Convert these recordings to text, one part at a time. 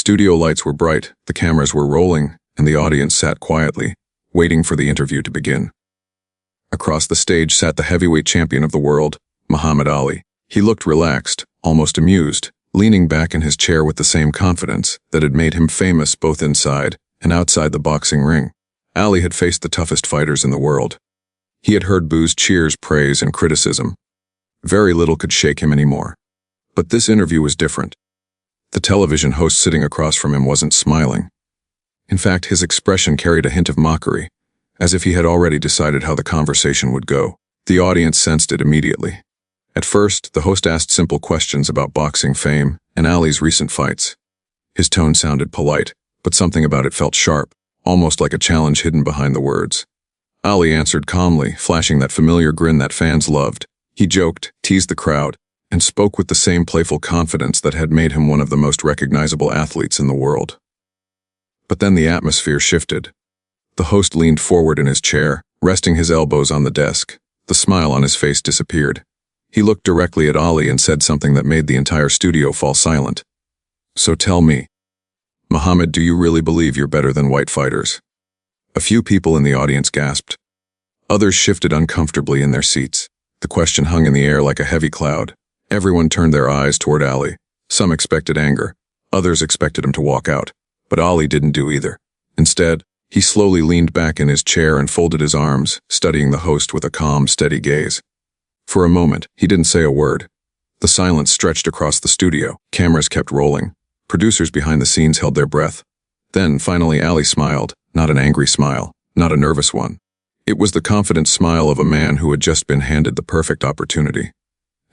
studio lights were bright, the cameras were rolling, and the audience sat quietly, waiting for the interview to begin. Across the stage sat the heavyweight champion of the world, Muhammad Ali. He looked relaxed, almost amused, leaning back in his chair with the same confidence that had made him famous both inside and outside the boxing ring. Ali had faced the toughest fighters in the world. He had heard boos, cheers, praise, and criticism. Very little could shake him anymore. But this interview was different. The television host sitting across from him wasn't smiling. In fact, his expression carried a hint of mockery, as if he had already decided how the conversation would go. The audience sensed it immediately. At first, the host asked simple questions about boxing fame and Ali's recent fights. His tone sounded polite, but something about it felt sharp, almost like a challenge hidden behind the words. Ali answered calmly, flashing that familiar grin that fans loved. He joked, teased the crowd, and spoke with the same playful confidence that had made him one of the most recognizable athletes in the world. But then the atmosphere shifted. The host leaned forward in his chair, resting his elbows on the desk. The smile on his face disappeared. He looked directly at Ali and said something that made the entire studio fall silent. "So tell me, Muhammad, do you really believe you're better than white fighters?" A few people in the audience gasped. Others shifted uncomfortably in their seats. The question hung in the air like a heavy cloud. Everyone turned their eyes toward Ali. Some expected anger. Others expected him to walk out. But Ali didn't do either. Instead, he slowly leaned back in his chair and folded his arms, studying the host with a calm, steady gaze. For a moment, he didn't say a word. The silence stretched across the studio. Cameras kept rolling. Producers behind the scenes held their breath. Then, finally, Ali smiled, not an angry smile, not a nervous one. It was the confident smile of a man who had just been handed the perfect opportunity.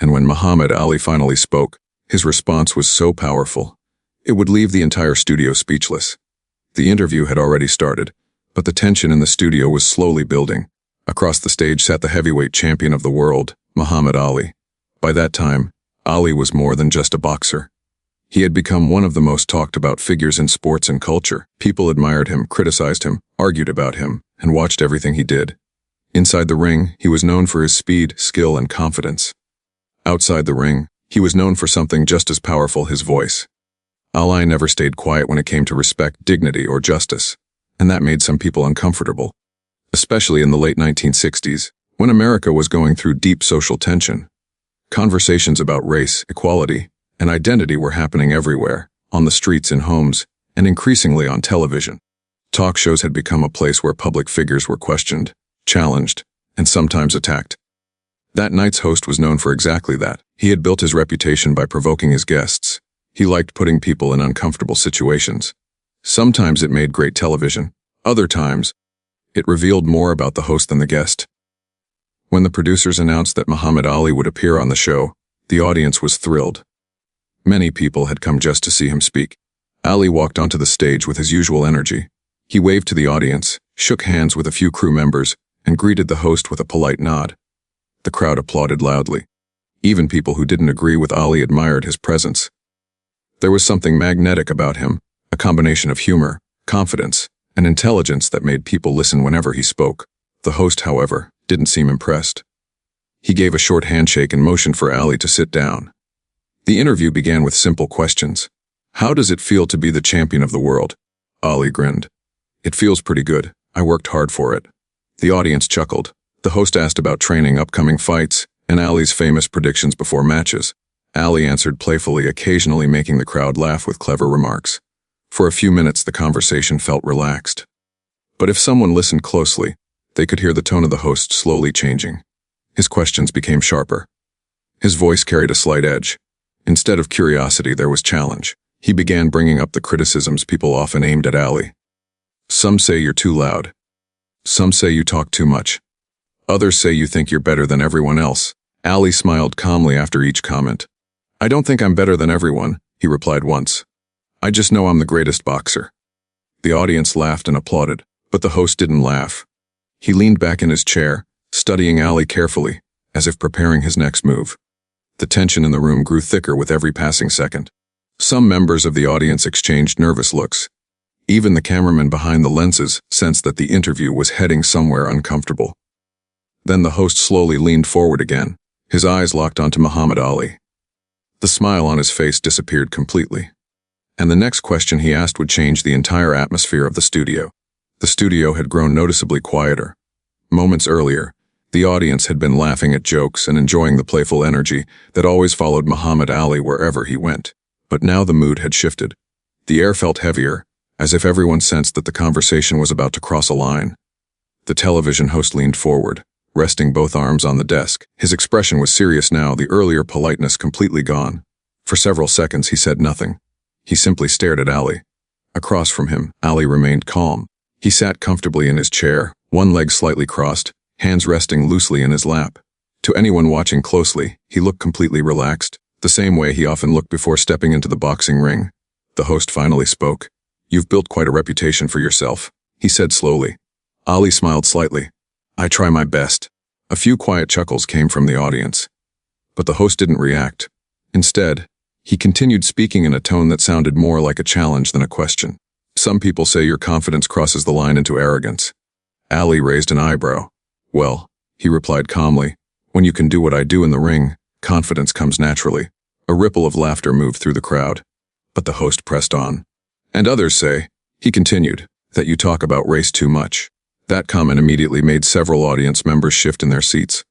And when Muhammad Ali finally spoke, his response was so powerful, it would leave the entire studio speechless. The interview had already started, but the tension in the studio was slowly building. Across the stage sat the heavyweight champion of the world, Muhammad Ali. By that time, Ali was more than just a boxer. He had become one of the most talked about figures in sports and culture. People admired him, criticized him, argued about him, and watched everything he did. Inside the ring, he was known for his speed, skill, and confidence. Outside the ring, he was known for something just as powerful, his voice. Ali never stayed quiet when it came to respect, dignity, or justice, and that made some people uncomfortable. Especially in the late 1960s, when America was going through deep social tension. Conversations about race, equality, and identity were happening everywhere, on the streets, in homes, and increasingly on television. Talk shows had become a place where public figures were questioned, challenged, and sometimes attacked. That night's host was known for exactly that. He had built his reputation by provoking his guests. He liked putting people in uncomfortable situations. Sometimes it made great television. Other times, it revealed more about the host than the guest. When the producers announced that Muhammad Ali would appear on the show, the audience was thrilled. Many people had come just to see him speak. Ali walked onto the stage with his usual energy. He waved to the audience, shook hands with a few crew members, and greeted the host with a polite nod. The crowd applauded loudly. Even people who didn't agree with Ali admired his presence. There was something magnetic about him, a combination of humor, confidence, and intelligence that made people listen whenever he spoke. The host, however, didn't seem impressed. He gave a short handshake and motioned for Ali to sit down. The interview began with simple questions. "How does it feel to be the champion of the world?" Ali grinned. "It feels pretty good. I worked hard for it." The audience chuckled. The host asked about training, upcoming fights, and Ali's famous predictions before matches. Ali answered playfully, occasionally making the crowd laugh with clever remarks. For a few minutes, the conversation felt relaxed. But if someone listened closely, they could hear the tone of the host slowly changing. His questions became sharper. His voice carried a slight edge. Instead of curiosity, there was challenge. He began bringing up the criticisms people often aimed at Ali. "Some say you're too loud. Some say you talk too much. Others say you think you're better than everyone else." Ali smiled calmly after each comment. "I don't think I'm better than everyone," he replied once. "I just know I'm the greatest boxer." The audience laughed and applauded, but the host didn't laugh. He leaned back in his chair, studying Ali carefully, as if preparing his next move. The tension in the room grew thicker with every passing second. Some members of the audience exchanged nervous looks. Even the cameraman behind the lenses sensed that the interview was heading somewhere uncomfortable. Then the host slowly leaned forward again, his eyes locked onto Muhammad Ali. The smile on his face disappeared completely. And the next question he asked would change the entire atmosphere of the studio. The studio had grown noticeably quieter. Moments earlier, the audience had been laughing at jokes and enjoying the playful energy that always followed Muhammad Ali wherever he went. But now the mood had shifted. The air felt heavier, as if everyone sensed that the conversation was about to cross a line. The television host leaned forward, resting both arms on the desk. His expression was serious now, the earlier politeness completely gone. For several seconds he said nothing. He simply stared at Ali. Across from him, Ali remained calm. He sat comfortably in his chair, one leg slightly crossed, hands resting loosely in his lap. To anyone watching closely, he looked completely relaxed, the same way he often looked before stepping into the boxing ring. The host finally spoke. "You've built quite a reputation for yourself," he said slowly. Ali smiled slightly. "I try my best." A few quiet chuckles came from the audience. But the host didn't react. Instead, he continued speaking in a tone that sounded more like a challenge than a question. "Some people say your confidence crosses the line into arrogance." Ali raised an eyebrow. "Well," he replied calmly, "when you can do what I do in the ring, confidence comes naturally." A ripple of laughter moved through the crowd. But the host pressed on. "And others say," he continued, "that you talk about race too much." That comment immediately made several audience members shift in their seats.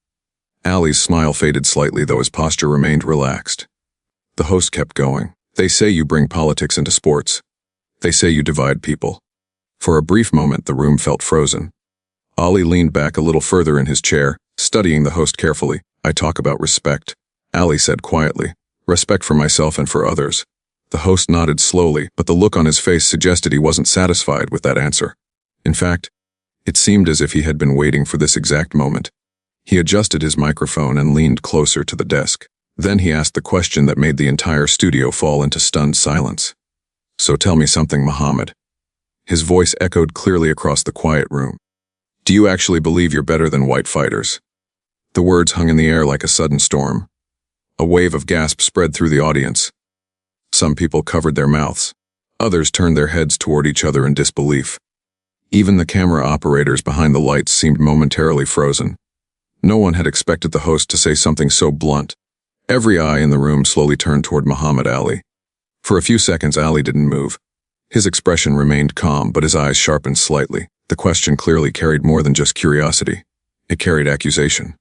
Ali's smile faded slightly, though his posture remained relaxed. The host kept going. "They say you bring politics into sports. They say you divide people." For a brief moment, the room felt frozen. Ali leaned back a little further in his chair, studying the host carefully. "I talk about respect," Ali said quietly. "Respect for myself and for others." The host nodded slowly, but the look on his face suggested he wasn't satisfied with that answer. In fact, it seemed as if he had been waiting for this exact moment. He adjusted his microphone and leaned closer to the desk. Then he asked the question that made the entire studio fall into stunned silence. "So tell me something, Muhammad." His voice echoed clearly across the quiet room. "Do you actually believe you're better than white fighters?" The words hung in the air like a sudden storm. A wave of gasps spread through the audience. Some people covered their mouths. Others turned their heads toward each other in disbelief. Even the camera operators behind the lights seemed momentarily frozen. No one had expected the host to say something so blunt. Every eye in the room slowly turned toward Muhammad Ali. For a few seconds, Ali didn't move. His expression remained calm, but his eyes sharpened slightly. The question clearly carried more than just curiosity. It carried accusation,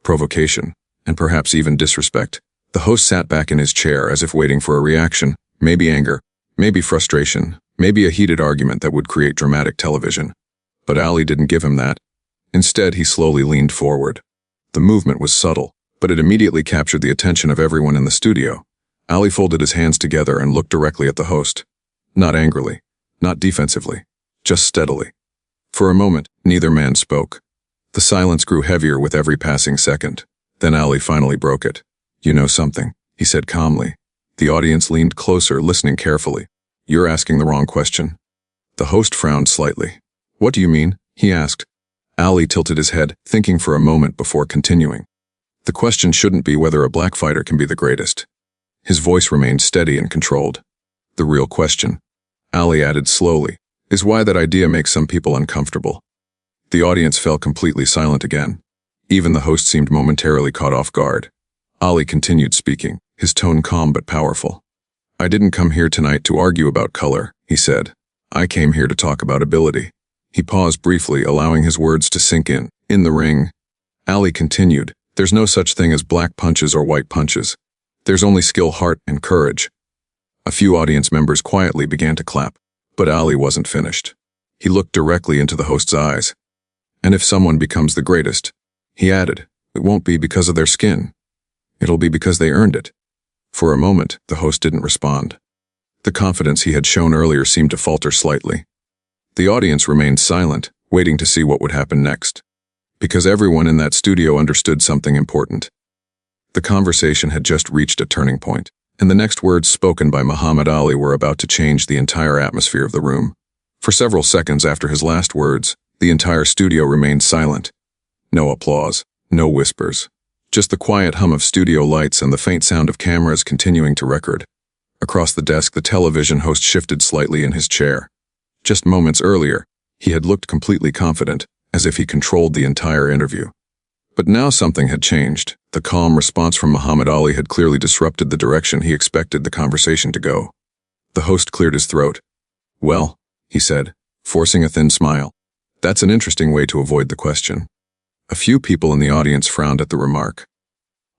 provocation, and perhaps even disrespect. The host sat back in his chair as if waiting for a reaction, maybe anger, maybe frustration, maybe a heated argument that would create dramatic television. But Ali didn't give him that. Instead, he slowly leaned forward. The movement was subtle, but it immediately captured the attention of everyone in the studio. Ali folded his hands together and looked directly at the host. Not angrily, not defensively, just steadily. For a moment, neither man spoke. The silence grew heavier with every passing second. Then Ali finally broke it. "You know something," he said calmly. The audience leaned closer, listening carefully. "You're asking the wrong question." The host frowned slightly. "What do you mean?" he asked. Ali tilted his head, thinking for a moment before continuing. "The question shouldn't be whether a black fighter can be the greatest." His voice remained steady and controlled. "The real question," Ali added slowly, "is why that idea makes some people uncomfortable." The audience fell completely silent again. Even the host seemed momentarily caught off guard. Ali continued speaking, his tone calm but powerful. "I didn't come here tonight to argue about color," he said. "I came here to talk about ability." He paused briefly, allowing his words to sink in. "In the ring," Ali continued, "there's no such thing as black punches or white punches. There's only skill, heart, and courage." A few audience members quietly began to clap, but Ali wasn't finished. He looked directly into the host's eyes. "And if someone becomes the greatest," he added, "it won't be because of their skin. It'll be because they earned it." For a moment, the host didn't respond. The confidence he had shown earlier seemed to falter slightly. The audience remained silent, waiting to see what would happen next. Because everyone in that studio understood something important. The conversation had just reached a turning point, and the next words spoken by Muhammad Ali were about to change the entire atmosphere of the room. For several seconds after his last words, the entire studio remained silent. No applause, no whispers. Just the quiet hum of studio lights and the faint sound of cameras continuing to record. Across the desk, the television host shifted slightly in his chair. Just moments earlier, he had looked completely confident, as if he controlled the entire interview. But now something had changed. The calm response from Muhammad Ali had clearly disrupted the direction he expected the conversation to go. The host cleared his throat. Well, he said, forcing a thin smile. That's an interesting way to avoid the question. A few people in the audience frowned at the remark.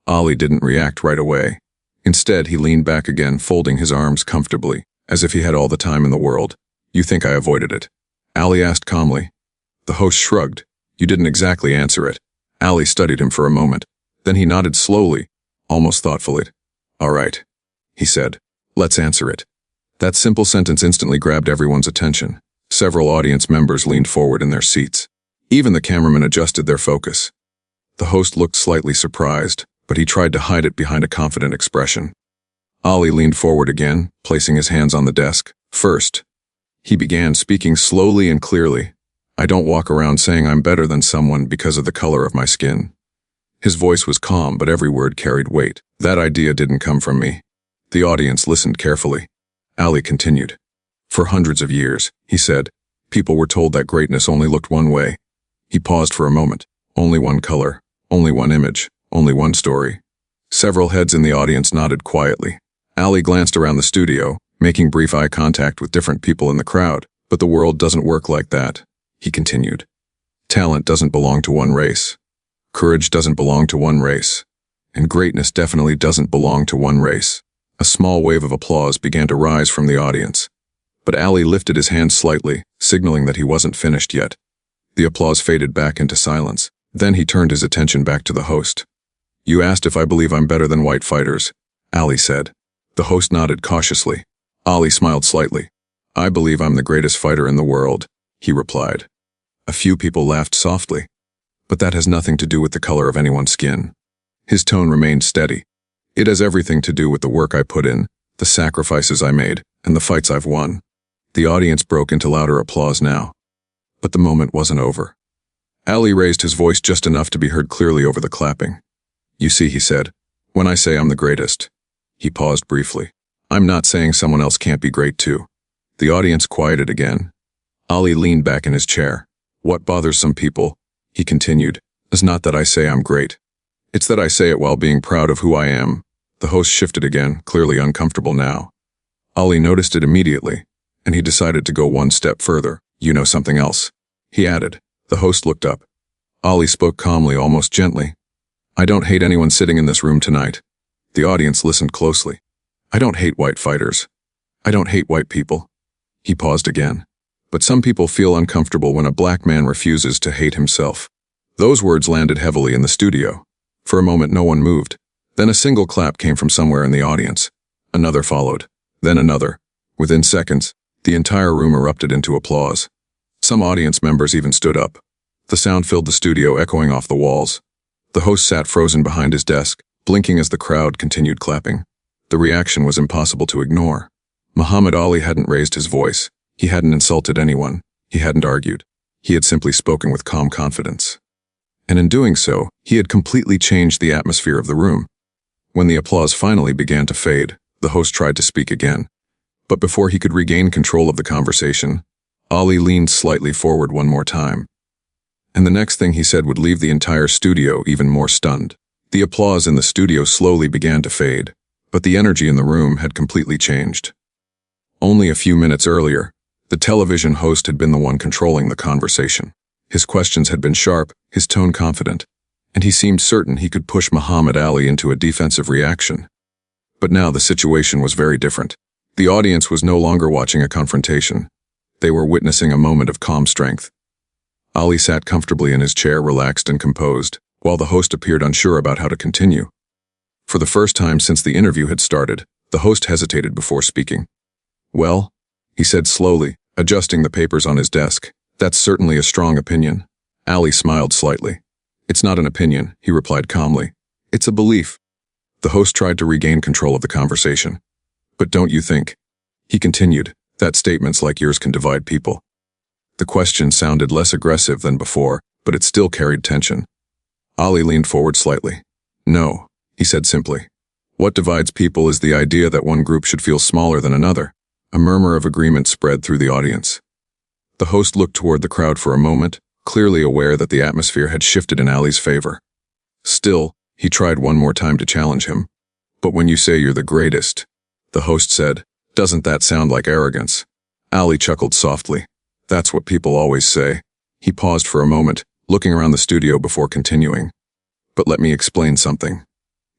Ali didn't react right away. Instead, he leaned back again, folding his arms comfortably, as if he had all the time in the world. You think I avoided it? Ali asked calmly. The host shrugged. You didn't exactly answer it. Ali studied him for a moment. Then he nodded slowly, almost thoughtfully. All right, he said. Let's answer it. That simple sentence instantly grabbed everyone's attention. Several audience members leaned forward in their seats. Even the cameramen adjusted their focus. The host looked slightly surprised, but he tried to hide it behind a confident expression. Ali leaned forward again, placing his hands on the desk. First, he began speaking slowly and clearly. I don't walk around saying I'm better than someone because of the color of my skin. His voice was calm, but every word carried weight. That idea didn't come from me. The audience listened carefully. Ali continued. For hundreds of years, he said, people were told that greatness only looked one way. He paused for a moment. Only one color, only one image, only one story. Several heads in the audience nodded quietly. Ali glanced around the studio, making brief eye contact with different people in the crowd. But the world doesn't work like that, he continued. Talent doesn't belong to one race. Courage doesn't belong to one race. And greatness definitely doesn't belong to one race. A small wave of applause began to rise from the audience. But Ali lifted his hand slightly, signaling that he wasn't finished yet. The applause faded back into silence. Then he turned his attention back to the host. You asked if I believe I'm better than white fighters, Ali said. The host nodded cautiously. Ali smiled slightly. I believe I'm the greatest fighter in the world, he replied. A few people laughed softly. But that has nothing to do with the color of anyone's skin. His tone remained steady. It has everything to do with the work I put in, the sacrifices I made, and the fights I've won. The audience broke into louder applause now. But the moment wasn't over. Ali raised his voice just enough to be heard clearly over the clapping. You see, he said, when I say I'm the greatest. He paused briefly. I'm not saying someone else can't be great too. The audience quieted again. Ali leaned back in his chair. What bothers some people, he continued, is not that I say I'm great. It's that I say it while being proud of who I am. The host shifted again, clearly uncomfortable now. Ali noticed it immediately, and he decided to go one step further. You know something else, he added. The host looked up. Ali spoke calmly, almost gently. I don't hate anyone sitting in this room tonight. The audience listened closely. I don't hate white fighters. I don't hate white people. He paused again. But some people feel uncomfortable when a black man refuses to hate himself. Those words landed heavily in the studio. For a moment no one moved. Then a single clap came from somewhere in the audience. Another followed. Then another. Within seconds, the entire room erupted into applause. Some audience members even stood up. The sound filled the studio, echoing off the walls. The host sat frozen behind his desk, blinking as the crowd continued clapping. The reaction was impossible to ignore. Muhammad Ali hadn't raised his voice. He hadn't insulted anyone. He hadn't argued. He had simply spoken with calm confidence. And in doing so, he had completely changed the atmosphere of the room. When the applause finally began to fade, the host tried to speak again. But before he could regain control of the conversation, Ali leaned slightly forward one more time. And the next thing he said would leave the entire studio even more stunned. The applause in the studio slowly began to fade, but the energy in the room had completely changed. Only a few minutes earlier, the television host had been the one controlling the conversation. His questions had been sharp, his tone confident, and he seemed certain he could push Muhammad Ali into a defensive reaction. But now the situation was very different. The audience was no longer watching a confrontation. They were witnessing a moment of calm strength. Ali sat comfortably in his chair, relaxed and composed, while the host appeared unsure about how to continue. For the first time since the interview had started, the host hesitated before speaking. Well, he said slowly, adjusting the papers on his desk, that's certainly a strong opinion. Ali smiled slightly. It's not an opinion, he replied calmly. It's a belief. The host tried to regain control of the conversation. But don't you think, he continued, that statements like yours can divide people? The question sounded less aggressive than before, but it still carried tension. Ali leaned forward slightly. No, he said simply. What divides people is the idea that one group should feel smaller than another. A murmur of agreement spread through the audience. The host looked toward the crowd for a moment, clearly aware that the atmosphere had shifted in Ali's favor. Still, he tried one more time to challenge him. But when you say you're the greatest, the host said, Doesn't that sound like arrogance? Ali chuckled softly. That's what people always say. He paused for a moment, looking around the studio before continuing. But let me explain something.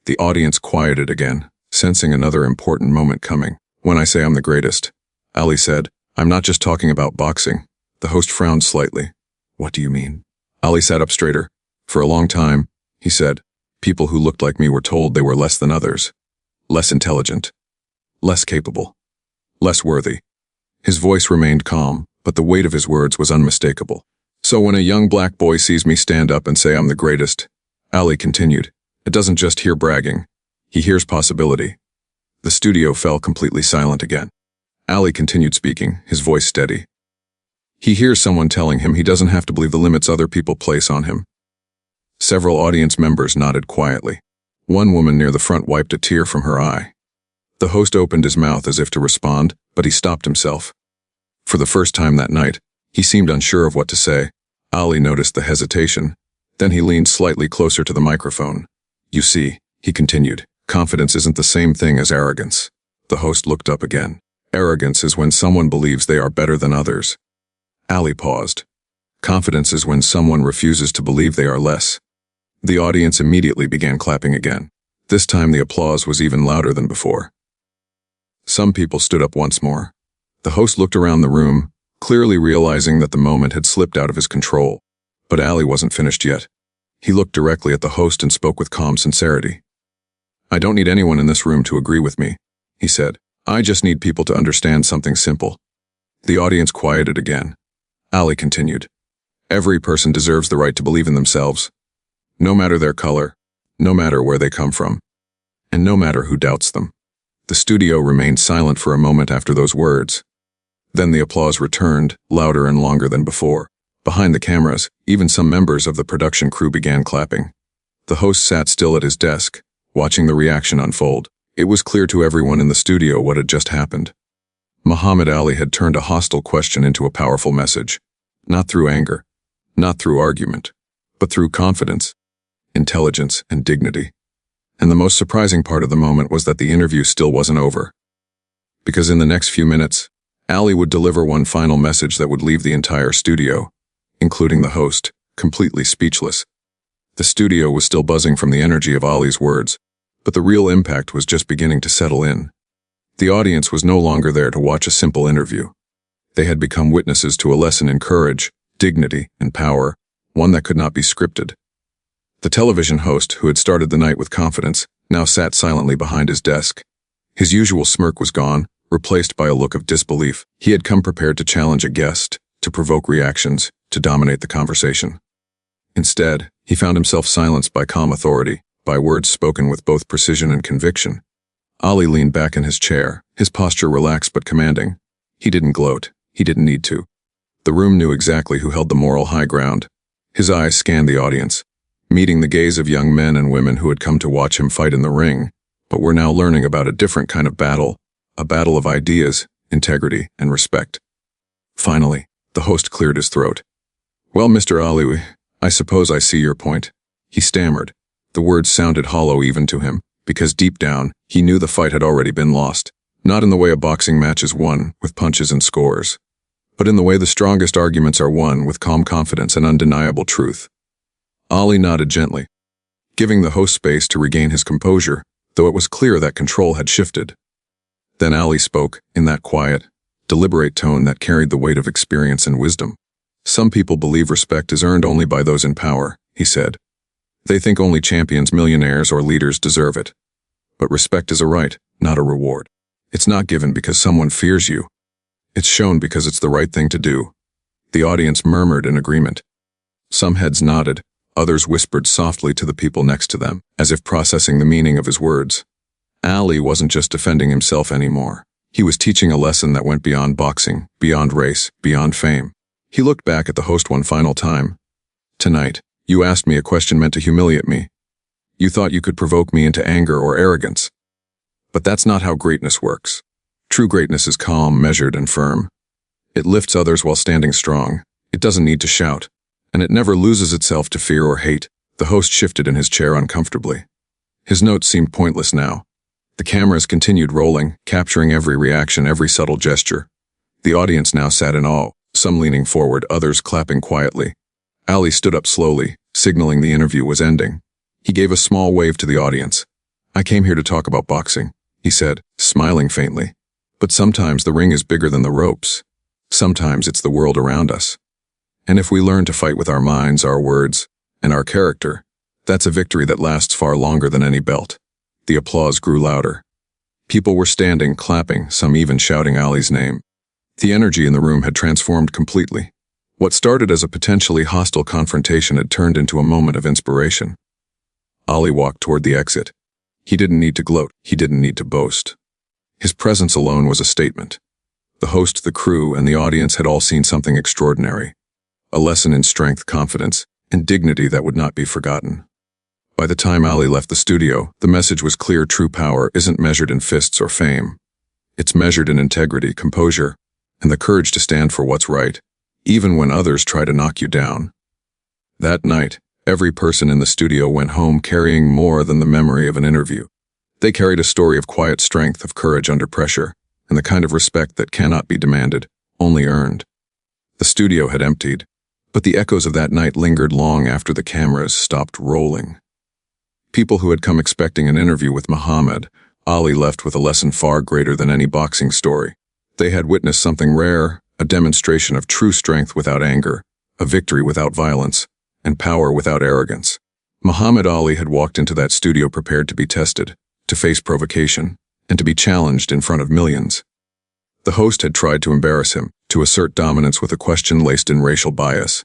The audience quieted again, sensing another important moment coming. When I say I'm the greatest, Ali said, I'm not just talking about boxing. The host frowned slightly. What do you mean? Ali sat up straighter. For a long time, he said, people who looked like me were told they were less than others. Less intelligent. Less capable. Less worthy. His voice remained calm, but the weight of his words was unmistakable. So when a young black boy sees me stand up and say I'm the greatest, Ali continued, it doesn't just hear bragging. He hears possibility. The studio fell completely silent again. Ali continued speaking, his voice steady. He hears someone telling him he doesn't have to believe the limits other people place on him. Several audience members nodded quietly. One woman near the front wiped a tear from her eye. The host opened his mouth as if to respond, but he stopped himself. For the first time that night, he seemed unsure of what to say. Ali noticed the hesitation. Then he leaned slightly closer to the microphone. You see, he continued, confidence isn't the same thing as arrogance. The host looked up again. Arrogance is when someone believes they are better than others. Ali paused. Confidence is when someone refuses to believe they are less. The audience immediately began clapping again. This time the applause was even louder than before. Some people stood up once more. The host looked around the room, clearly realizing that the moment had slipped out of his control. But Ali wasn't finished yet. He looked directly at the host and spoke with calm sincerity. I don't need anyone in this room to agree with me, he said. I just need people to understand something simple. The audience quieted again. Ali continued. Every person deserves the right to believe in themselves, no matter their color, no matter where they come from, and no matter who doubts them. The studio remained silent for a moment after those words. Then the applause returned, louder and longer than before. Behind the cameras, even some members of the production crew began clapping. The host sat still at his desk, watching the reaction unfold. It was clear to everyone in the studio what had just happened. Muhammad Ali had turned a hostile question into a powerful message. Not through anger, not through argument, but through confidence, intelligence, and dignity. And the most surprising part of the moment was that the interview still wasn't over. Because in the next few minutes, Ali would deliver one final message that would leave the entire studio, including the host, completely speechless. The studio was still buzzing from the energy of Ali's words, but the real impact was just beginning to settle in. The audience was no longer there to watch a simple interview. They had become witnesses to a lesson in courage, dignity, and power, one that could not be scripted. The television host, who had started the night with confidence, now sat silently behind his desk. His usual smirk was gone, replaced by a look of disbelief. He had come prepared to challenge a guest, to provoke reactions, to dominate the conversation. Instead, he found himself silenced by calm authority, by words spoken with both precision and conviction. Ali leaned back in his chair, his posture relaxed but commanding. He didn't gloat. He didn't need to. The room knew exactly who held the moral high ground. His eyes scanned the audience, meeting the gaze of young men and women who had come to watch him fight in the ring, but were now learning about a different kind of battle, a battle of ideas, integrity, and respect. Finally, the host cleared his throat. Well, Mr. Ali, I suppose I see your point. He stammered. The words sounded hollow even to him, because deep down, he knew the fight had already been lost. Not in the way a boxing match is won, with punches and scores, but in the way the strongest arguments are won with calm confidence and undeniable truth. Ali nodded gently, giving the host space to regain his composure, though it was clear that control had shifted. Then Ali spoke, in that quiet, deliberate tone that carried the weight of experience and wisdom. Some people believe respect is earned only by those in power, he said. They think only champions, millionaires, or leaders deserve it. But respect is a right, not a reward. It's not given because someone fears you. It's shown because it's the right thing to do. The audience murmured in agreement. Some heads nodded, others whispered softly to the people next to them, as if processing the meaning of his words. Ali wasn't just defending himself anymore. He was teaching a lesson that went beyond boxing, beyond race, beyond fame. He looked back at the host one final time. Tonight, you asked me a question meant to humiliate me. You thought you could provoke me into anger or arrogance. But that's not how greatness works. True greatness is calm, measured, and firm. It lifts others while standing strong. It doesn't need to shout. And it never loses itself to fear or hate. The host shifted in his chair uncomfortably. His notes seemed pointless now. The cameras continued rolling, capturing every reaction, every subtle gesture. The audience now sat in awe, some leaning forward, others clapping quietly. Ali stood up slowly, signaling the interview was ending. He gave a small wave to the audience. "I came here to talk about boxing," he said, smiling faintly. "But sometimes the ring is bigger than the ropes. Sometimes it's the world around us. And if we learn to fight with our minds, our words, and our character, that's a victory that lasts far longer than any belt." The applause grew louder. People were standing, clapping, some even shouting Ali's name. The energy in the room had transformed completely. What started as a potentially hostile confrontation had turned into a moment of inspiration. Ali walked toward the exit. He didn't need to gloat. He didn't need to boast. His presence alone was a statement. The host, the crew, and the audience had all seen something extraordinary. A lesson in strength, confidence, and dignity that would not be forgotten. By the time Ali left the studio, the message was clear: true power isn't measured in fists or fame. It's measured in integrity, composure, and the courage to stand for what's right, even when others try to knock you down. That night, every person in the studio went home carrying more than the memory of an interview. They carried a story of quiet strength, of courage under pressure, and the kind of respect that cannot be demanded, only earned. The studio had emptied, but the echoes of that night lingered long after the cameras stopped rolling. People who had come expecting an interview with Muhammad Ali left with a lesson far greater than any boxing story. They had witnessed something rare, a demonstration of true strength without anger, a victory without violence, and power without arrogance. Muhammad Ali had walked into that studio prepared to be tested, to face provocation, and to be challenged in front of millions. The host had tried to embarrass him, to assert dominance with a question laced in racial bias.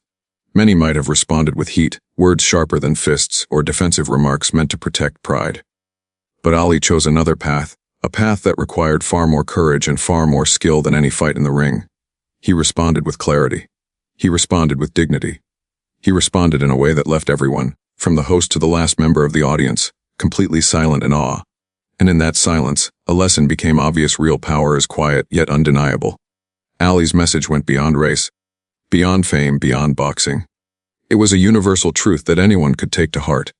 Many might have responded with heat, words sharper than fists, or defensive remarks meant to protect pride. But Ali chose another path, a path that required far more courage and far more skill than any fight in the ring. He responded with clarity. He responded with dignity. He responded in a way that left everyone, from the host to the last member of the audience, completely silent in awe. And in that silence, a lesson became obvious: real power is quiet yet undeniable. Ali's message went beyond race, beyond fame, beyond boxing. It was a universal truth that anyone could take to heart.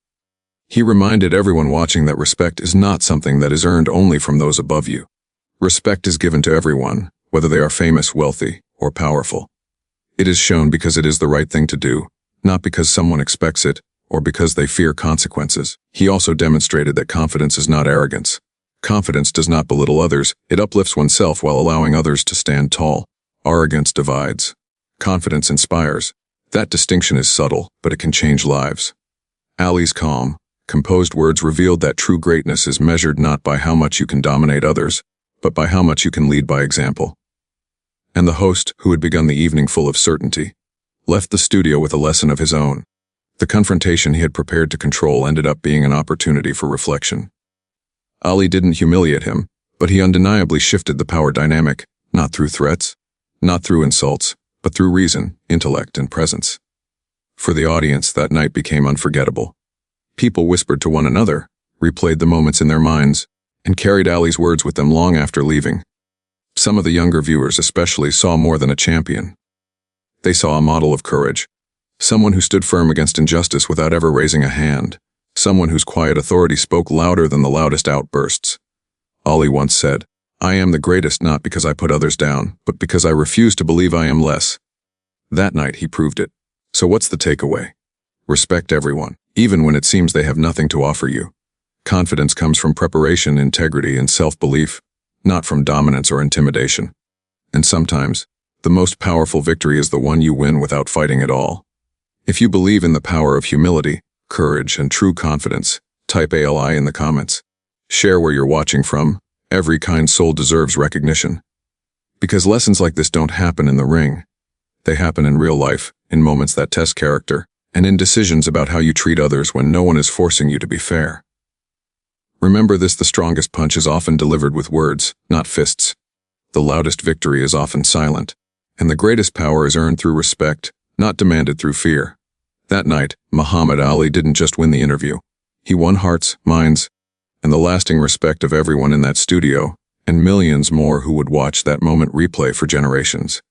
He reminded everyone watching that respect is not something that is earned only from those above you. Respect is given to everyone, whether they are famous, wealthy, or powerful. It is shown because it is the right thing to do, not because someone expects it, or because they fear consequences. He also demonstrated that confidence is not arrogance. Confidence does not belittle others, it uplifts oneself while allowing others to stand tall. Arrogance divides. Confidence inspires. That distinction is subtle, but it can change lives. Ali's calm, composed words revealed that true greatness is measured not by how much you can dominate others, but by how much you can lead by example. And the host, who had begun the evening full of certainty, left the studio with a lesson of his own. The confrontation he had prepared to control ended up being an opportunity for reflection. Ali didn't humiliate him, but he undeniably shifted the power dynamic, not through threats, not through insults, but through reason, intellect, and presence. For the audience, that night became unforgettable. People whispered to one another, replayed the moments in their minds, and carried Ali's words with them long after leaving. Some of the younger viewers especially saw more than a champion. They saw a model of courage, someone who stood firm against injustice without ever raising a hand, someone whose quiet authority spoke louder than the loudest outbursts. Ali once said, "I am the greatest not because I put others down, but because I refuse to believe I am less." That night he proved it. So what's the takeaway? Respect everyone, even when it seems they have nothing to offer you. Confidence comes from preparation, integrity, and self-belief, not from dominance or intimidation. And sometimes, the most powerful victory is the one you win without fighting at all. If you believe in the power of humility, courage, and true confidence, type ALI in the comments. Share where you're watching from. Every kind soul deserves recognition. Because lessons like this don't happen in the ring. They happen in real life, in moments that test character, and in decisions about how you treat others when no one is forcing you to be fair. Remember this: the strongest punch is often delivered with words, not fists. The loudest victory is often silent, and the greatest power is earned through respect, not demanded through fear. That night, Muhammad Ali didn't just win the interview. He won hearts, minds, and the lasting respect of everyone in that studio, and millions more who would watch that moment replay for generations.